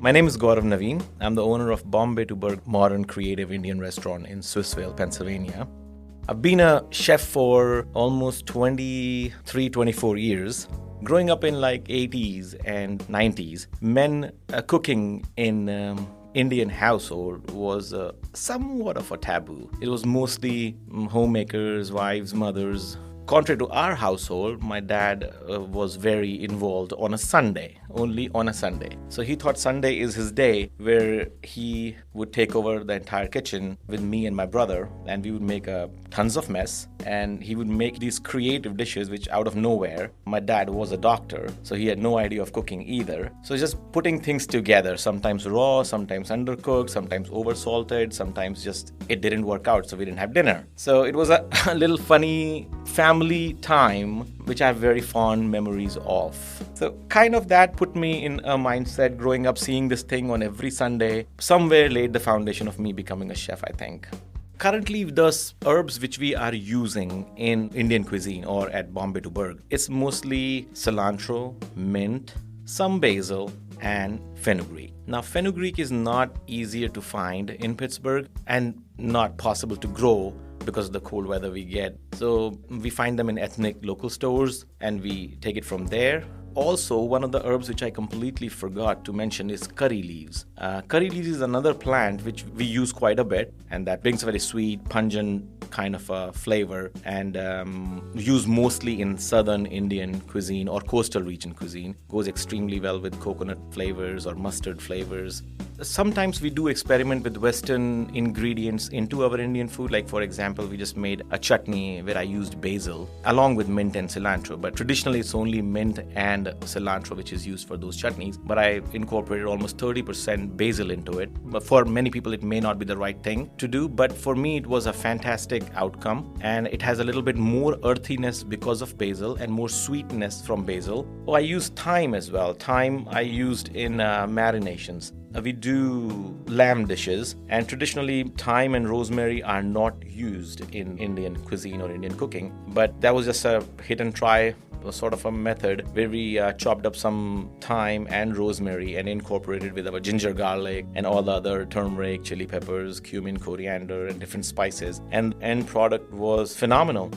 My name is Gaurav Navin. I'm the owner of Bombay to Burgh Modern Creative Indian Restaurant in Swissvale, Pennsylvania. I've been a chef for almost 24 years. Growing up in like 80s and 90s, men cooking in Indian household was somewhat of a taboo. It was mostly homemakers, wives, mothers. Contrary to our household, my dad was very involved on a Sunday, only on a Sunday. So he thought Sunday is his day where he would take over the entire kitchen with me and my brother, and we would make tons of mess, and he would make these creative dishes which out of nowhere. My dad was a doctor, so he had no idea of cooking either. So just putting things together, sometimes raw, sometimes undercooked, sometimes oversalted, sometimes just it didn't work out, so we didn't have dinner. So it was a little funny family time which I have very fond memories of. So kind of that put me in a mindset growing up, seeing this thing on every Sunday, somewhere laid the foundation of me becoming a chef, I think. Currently, the herbs which we are using in Indian cuisine or at Bombay to Burgh, it's mostly cilantro, mint, some basil, and fenugreek. Now, fenugreek is not easier to find in Pittsburgh and not possible to grow because of the cold weather we get. So we find them in ethnic local stores and we take it from there. Also, one of the herbs which I completely forgot to mention is curry leaves. Curry leaves is another plant which we use quite a bit, and that brings a very sweet, pungent kind of a flavor, and used mostly in southern Indian cuisine or coastal region cuisine. Goes extremely well with coconut flavors or mustard flavors. Sometimes we do experiment with Western ingredients into our Indian food. Like, for example, we just made a chutney where I used basil along with mint and cilantro. But traditionally, it's only mint and cilantro which is used for those chutneys. But I incorporated almost 30% basil into it. But for many people, it may not be the right thing to do. But for me, it was a fantastic outcome. And it has a little bit more earthiness because of basil and more sweetness from basil. Oh, I used thyme as well. Thyme I used in marinations. We do lamb dishes, and traditionally thyme and rosemary are not used in Indian cuisine or Indian cooking, but that was just a hit and try sort of a method where we chopped up some thyme and rosemary and incorporated with our ginger, garlic, and all the other turmeric, chili peppers, cumin, coriander, and different spices, and the end product was phenomenal.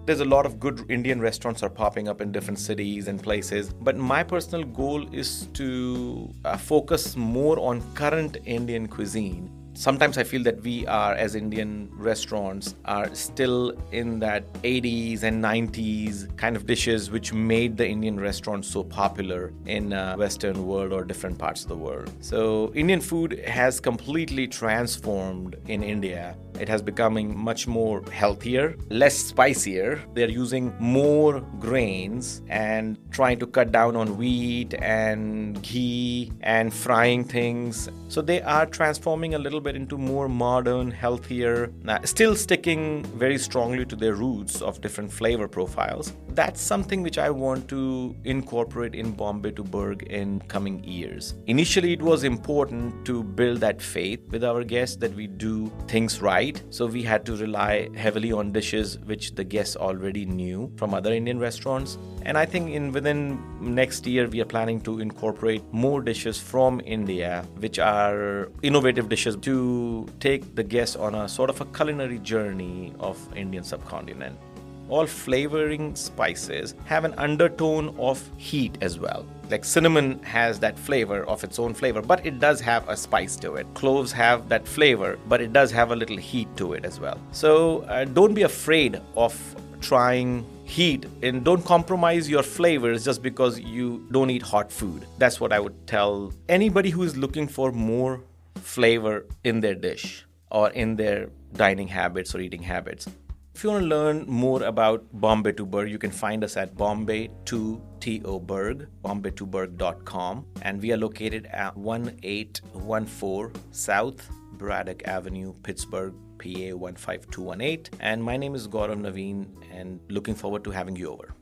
There's a lot of good Indian restaurants are popping up in different cities and places. But my personal goal is to focus more on current Indian cuisine. Sometimes I feel that we are, as Indian restaurants, are still in that 80s and 90s kind of dishes which made the Indian restaurant so popular in Western world or different parts of the world. So Indian food has completely transformed in India. It has becoming much more healthier, less spicier. They're using more grains and trying to cut down on wheat and ghee and frying things. So they are transforming a little bit into more modern, healthier, still sticking very strongly to their roots of different flavor profiles. That's something which I want to incorporate in Bombay to Burgh in coming years. Initially, it was important to build that faith with our guests that we do things right. So we had to rely heavily on dishes which the guests already knew from other Indian restaurants. And I think within next year, we are planning to incorporate more dishes from India, which are innovative dishes to take the guests on a sort of a culinary journey of Indian subcontinent. All flavoring spices have an undertone of heat as well. Like cinnamon has that flavor of its own flavor, but it does have a spice to it. Cloves have that flavor, but it does have a little heat to it as well. So don't be afraid of trying heat, and don't compromise your flavors just because you don't eat hot food. That's what I would tell anybody who is looking for more flavor in their dish or in their dining habits or eating habits. If you want to learn more about Bombay to Burgh, you can find us at Bombay to Burgh, bombaytoburgh.com, and we are located at 1814 South Braddock Avenue, Pittsburgh, PA 15218. And my name is Gaurav Navin, and looking forward to having you over.